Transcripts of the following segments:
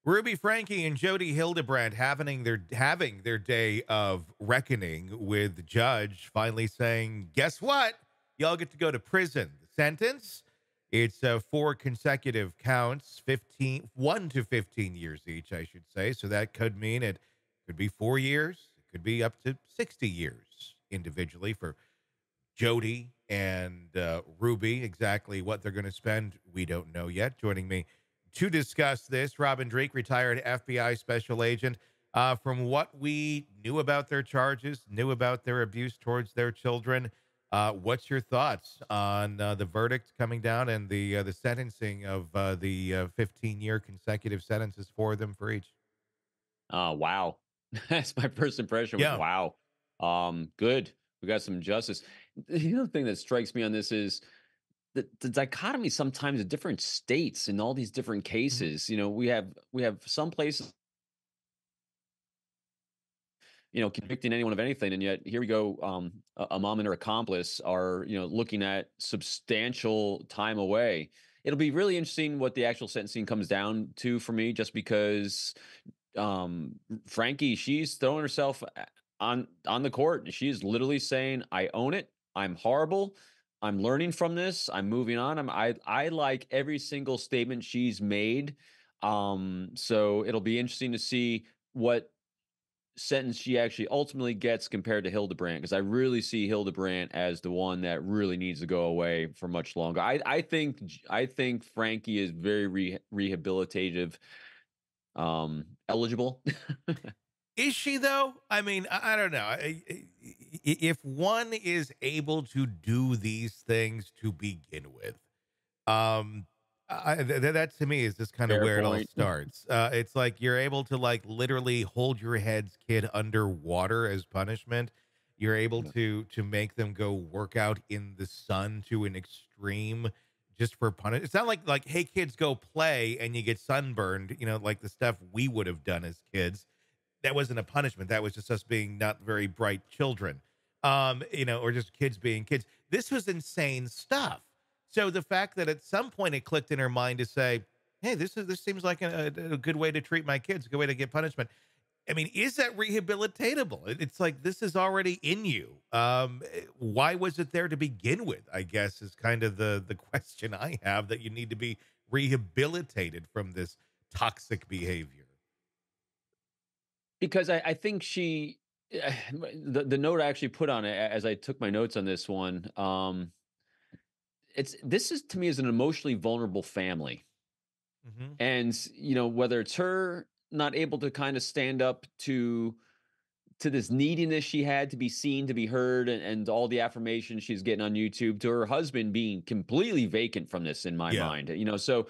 Ruby, Frankie, and Jodi Hildebrand having their day of reckoning with the judge finally saying, "Guess what? Y'all get to go to prison." The sentence, it's 4 consecutive counts, 1 to 15 years each, I should say. So that could mean it could be 4 years. It could be up to 60 years individually for Jodi and Ruby. Exactly what they're going to spend, we don't know yet. Joining me to discuss this, Robin Dreeke, retired FBI special agent. From what we knew about their charges, knew about their abuse towards their children, what's your thoughts on the verdict coming down and the sentencing of the 15-year consecutive sentences for them for each? Wow. That's my first impression was Yeah. wow. Good. We got some justice. The other thing that strikes me on this is the dichotomy sometimes of different states in all these different Mhm. cases. We have some places, convicting anyone of anything, and yet here we go. A mom and her accomplice are, looking at substantial time away. It'll be really interesting what the actual sentencing comes down to for me, just because Frankie, she's throwing herself on the court. She's literally saying, "I own it. I'm horrible. I'm learning from this. I'm moving on." I like every single statement she's made. So it'll be interesting to see what sentence she actually ultimately gets compared to Hildebrandt, because I really see Hildebrandt as the one that really needs to go away for much longer. I think Frankie is very rehabilitative eligible. Is she though? I mean, I don't know. If one is able to do these things to begin with, um, that to me is just kind of Fair where it all point. starts. It's like you're able to like literally hold your head's kid underwater as punishment. You're able Yeah. to make them go work out in the sun to an extreme just for punishment. It's not like hey kids go play and you get sunburned. Like the stuff we would have done as kids. That wasn't a punishment. That was just us being not very bright children, or just kids being kids. This was insane stuff. So the fact that at some point it clicked in her mind to say, "Hey, this seems like a good way to treat my kids, a good way to get punishment." I mean, is that rehabilitatable? It's like this is already in you. Why was it there to begin with? I guess is kind of the question I have, that you need to be rehabilitated from this toxic behavior. Because I think the note I actually put on it as I took my notes on this one, this is to me is an emotionally vulnerable family. Hmm. And whether it's her not able to kind of stand up to this neediness she had to be seen, to be heard, and all the affirmation she's getting on YouTube, to her husband being completely vacant from this in my Yeah. mind. So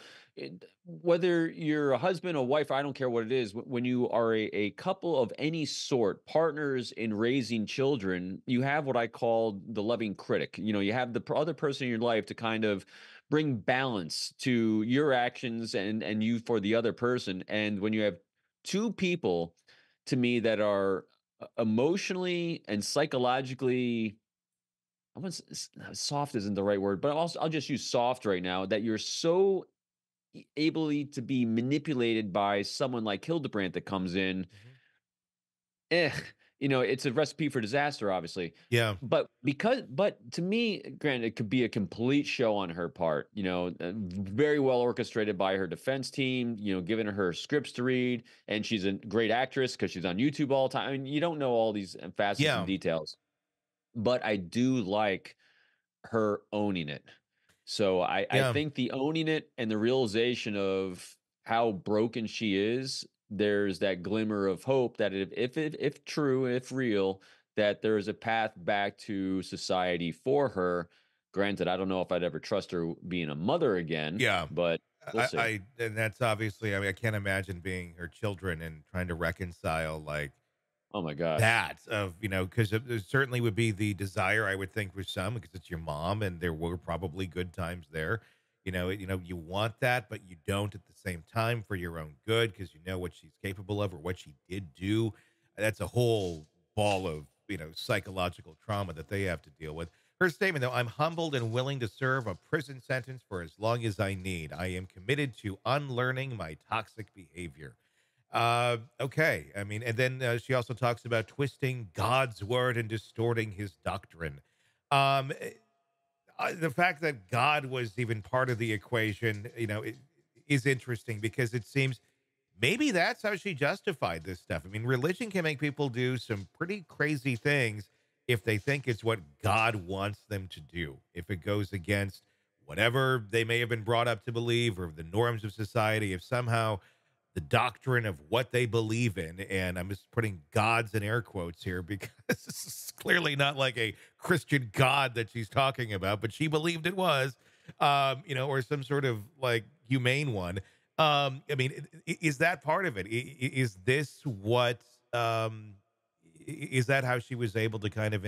whether you're a husband or wife, I don't care what it is. When you are a couple of any sort, partners in raising children, you have what I call the loving critic. You have the other person in your life to kind of bring balance to your actions and you for the other person. And when you have two people, to me, that are emotionally and psychologically, I want soft isn't the right word, but I'll just use soft right now, that you're so ably to be manipulated by someone like Hildebrandt that comes in. Mhm. eh, it's a recipe for disaster, obviously. Yeah. But to me, granted, it could be a complete show on her part, very well orchestrated by her defense team, giving her scripts to read. And she's a great actress because she's on YouTube all the time. I mean, you don't know all these facets and Yeah. details, but I do like her owning it. So I Yeah. think the owning it and the realization of how broken she is, there's that glimmer of hope that if true, if real, that there is a path back to society for her. Granted, I don't know if I'd ever trust her being a mother again, Yeah. but we'll see. And that's obviously, I mean, I can't imagine being her children and trying to reconcile like Oh my gosh. that because it certainly would be the desire, I would think, for some, because it's your mom and there were probably good times there. You want that, but you don't at the same time for your own good because you know what she's capable of or what she did do. That's a whole ball of, psychological trauma that they have to deal with. Her statement, though, I'm humbled and willing to serve a prison sentence for as long as I need. I am committed to unlearning my toxic behavior. Okay. I mean, and then she also talks about twisting God's word and distorting his doctrine. Um, the fact that God was even part of the equation, is interesting because it seems maybe that's how she justified this stuff. I mean, religion can make people do some pretty crazy things if they think it's what God wants them to do. If it goes against whatever they may have been brought up to believe or the norms of society, if somehow the doctrine of what they believe in, and I'm just putting gods in air quotes here because this is clearly not like a Christian God that she's talking about, but she believed it was, or some sort of like humane one. I mean, is that part of it? Is this what, is that how she was able to kind of,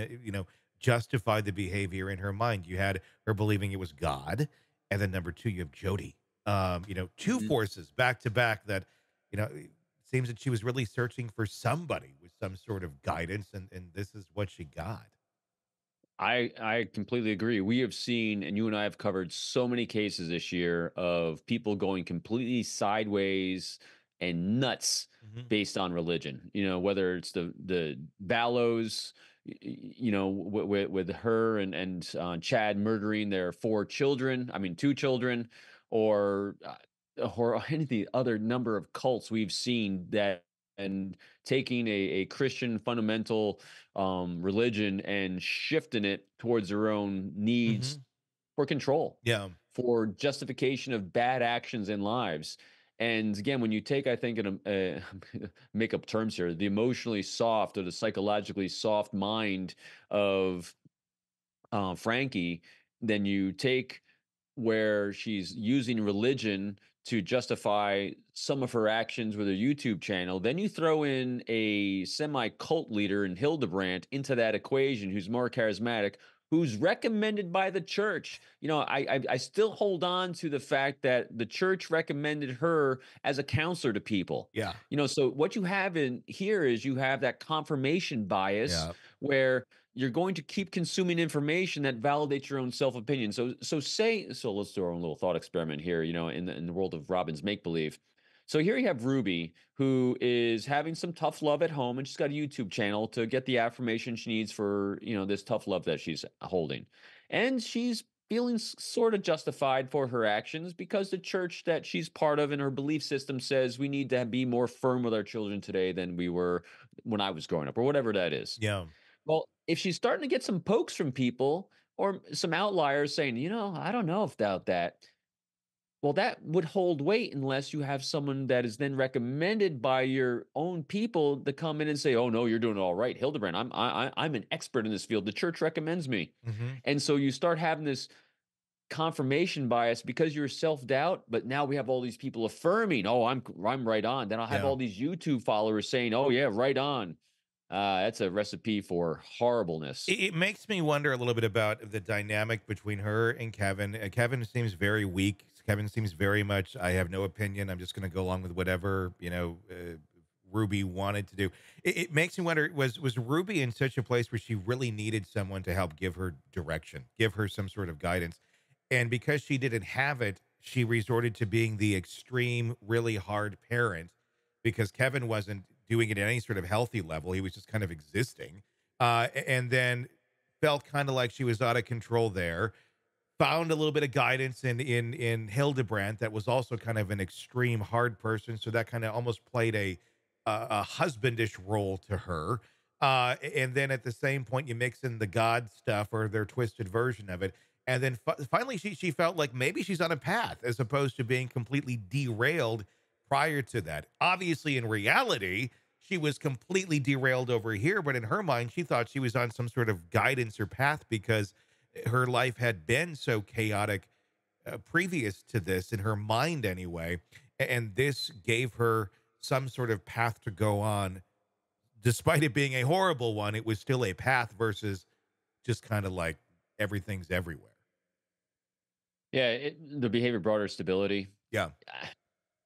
justify the behavior in her mind? You had her believing it was God. And then number two, you have Jody, two Mhm. forces back to back that, it seems that she was really searching for somebody with some sort of guidance. And this is what she got. I completely agree. We have seen, and you and I have covered so many cases this year of people going completely sideways and nuts Hmm. based on religion. Whether it's the Ballows, with her and Chad murdering their four children. I mean, two children, or any of the other number of cults we've seen that and taking a Christian fundamental religion and shifting it towards their own needs Hmm. for control, Yeah. for justification of bad actions in lives. And again, when you take, I think, make up terms here, the emotionally soft or the psychologically soft mind of Frankie, then you take where she's using religion to justify some of her actions with her YouTube channel. Then you throw in a semi cult leader in Hildebrandt into that equation who's more charismatic, who's recommended by the church. I still hold on to the fact that the church recommended her as a counselor to people. Yeah. So what you have in here is you have that confirmation bias Yeah. where you're going to keep consuming information that validates your own self opinion. So let's do our own little thought experiment here. In the world of Robin's make believe. So here you have Ruby, who is having some tough love at home, and she's got a YouTube channel to get the affirmation she needs for this tough love that she's holding, and she's feeling sort of justified for her actions because the church that she's part of and her belief system says we need to be more firm with our children today than we were when I was growing up, or whatever that is. Yeah. Well, if she's starting to get some pokes from people or some outliers saying, I don't know about that. Well, that would hold weight unless you have someone that is then recommended by your own people to come in and say, "Oh no, you're doing it all right, Hildebrand. I'm an expert in this field. The church recommends me." Hmm. And so you start having this confirmation bias because you're self doubt. But now we have all these people affirming, "Oh, I'm right on." Then I'll have Yeah. all these YouTube followers saying, "Oh yeah, right on." That's a recipe for horribleness. It makes me wonder a little bit about the dynamic between her and Kevin. Kevin seems very weak. Kevin seems very much, I have no opinion. I'm just going to go along with whatever, Ruby wanted to do. It makes me wonder, was Ruby in such a place where she really needed someone to help give her direction, give her some sort of guidance? And because she didn't have it, she resorted to being the extreme, really hard parent because Kevin wasn't doing it at any sort of healthy level. He was just kind of existing. And then felt kind of like she was out of control there. Found a little bit of guidance in Hildebrandt that was also kind of an extreme hard person. So that kind of almost played a husbandish role to her. And then at the same point, you mix in the God stuff or their twisted version of it. And then finally, she felt like maybe she's on a path as opposed to being completely derailed prior to that. Obviously, in reality, she was completely derailed over here, but in her mind, she thought she was on some sort of guidance or path because her life had been so chaotic previous to this, in her mind anyway. And this gave her some sort of path to go on. Despite it being a horrible one, it was still a path versus just kind of like everything's everywhere. Yeah, the behavior brought her stability. Yeah. Ah,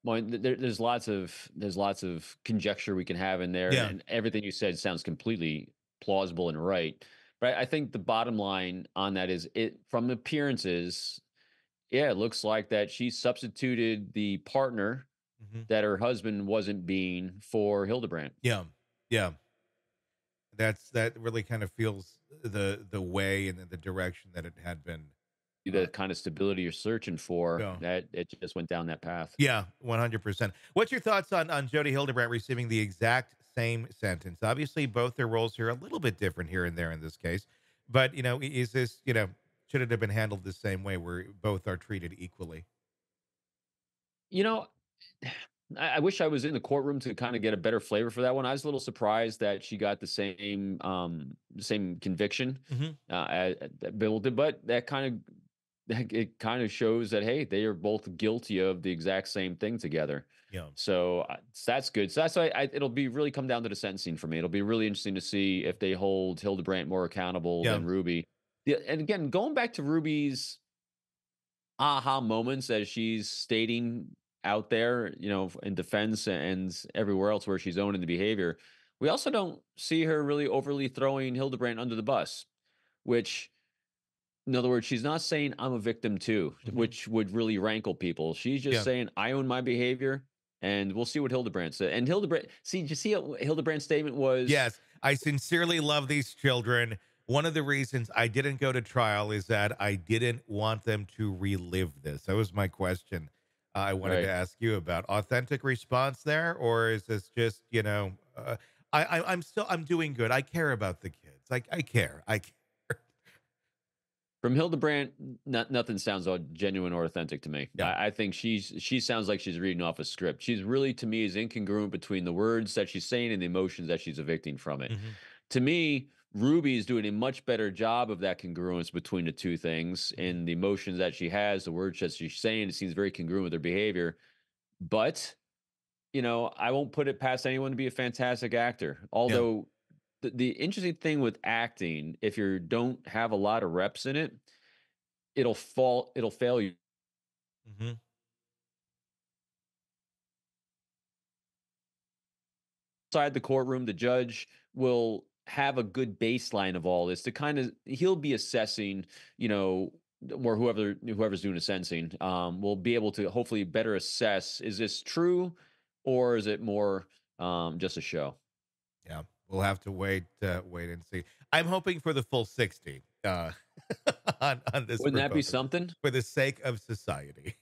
Well, there's lots of conjecture we can have in there, and, Yeah. and everything you said sounds completely plausible and right. But I think the bottom line on that is it from appearances, yeah, it looks like that she substituted the partner Mhm. that her husband wasn't being for Hildebrandt. Yeah. Yeah. That really kind of feels the way and the direction that it had been. The kind of stability you're searching for, Yeah. that it just went down that path. Yeah, 100%. What's your thoughts on Jodi Hildebrandt receiving the exact same sentence? Obviously, both their roles here are a little bit different here and there in this case, but is this, should it have been handled the same way where both are treated equally? You know, I wish I was in the courtroom to kind of get a better flavor for that one. I was a little surprised that she got the same conviction Hmm. that Bill did, but that kind of it kind of shows that hey, they are both guilty of the exact same thing together. Yeah, So that's good. So that's why it'll be really come down to the sentencing for me. It'll be really interesting to see if they hold Hildebrandt more accountable yeah, than Ruby. Yeah, and again, going back to Ruby's aha moments as she's stating out there, in defense and everywhere else where she's owning the behavior. We also don't see her really overly throwing Hildebrand under the bus, which, in other words, she's not saying I'm a victim too, hmm, which would really rankle people. She's just yeah. saying I own my behavior, and we'll see what Hildebrand said. And Hildebrand, see, did you see what Hildebrand's statement was? Yes, I sincerely love these children. One of the reasons I didn't go to trial is that I didn't want them to relive this. That was my question I wanted to Right. ask you about. Authentic response there, or is this just, I'm doing good. I care about the kids. I care. I care. From Hildebrand, nothing sounds all genuine or authentic to me. Yeah. I think she sounds like she's reading off a script. She's really, to me, is incongruent between the words that she's saying and the emotions that she's evicting from it. Hmm. To me, Ruby is doing a much better job of that congruence between the two things Hmm. in the emotions that she has, the words that she's saying. It seems very congruent with her behavior. But I won't put it past anyone to be a fantastic actor. Yeah. Although the interesting thing with acting, if you don't have a lot of reps in it, it'll fail you Hmm. inside the courtroom. The judge will have a good baseline of all this to kind of he'll be assessing, you know, or whoever's doing the sentencing will be able to hopefully better assess, is this true or is it more just a show? Yeah. We'll have to wait and see. I'm hoping for the full 60 on this Wouldn't for that be both of them something? for the sake of society.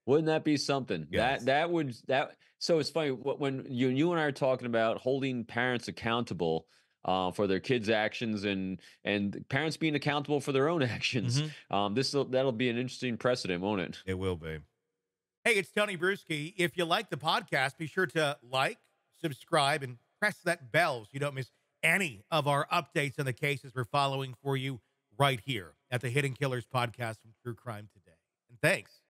Wouldn't that be something? That Yes. that would that so it's funny when you and I are talking about holding parents accountable for their kids' actions and parents being accountable for their own actions. Hmm. That'll be an interesting precedent, won't it? It will be. Hey, it's Tony Brueski. If you like the podcast, be sure to like, subscribe, and press that bell so you don't miss any of our updates on the cases we're following for you right here at the Hidden Killers podcast from True Crime Today. And thanks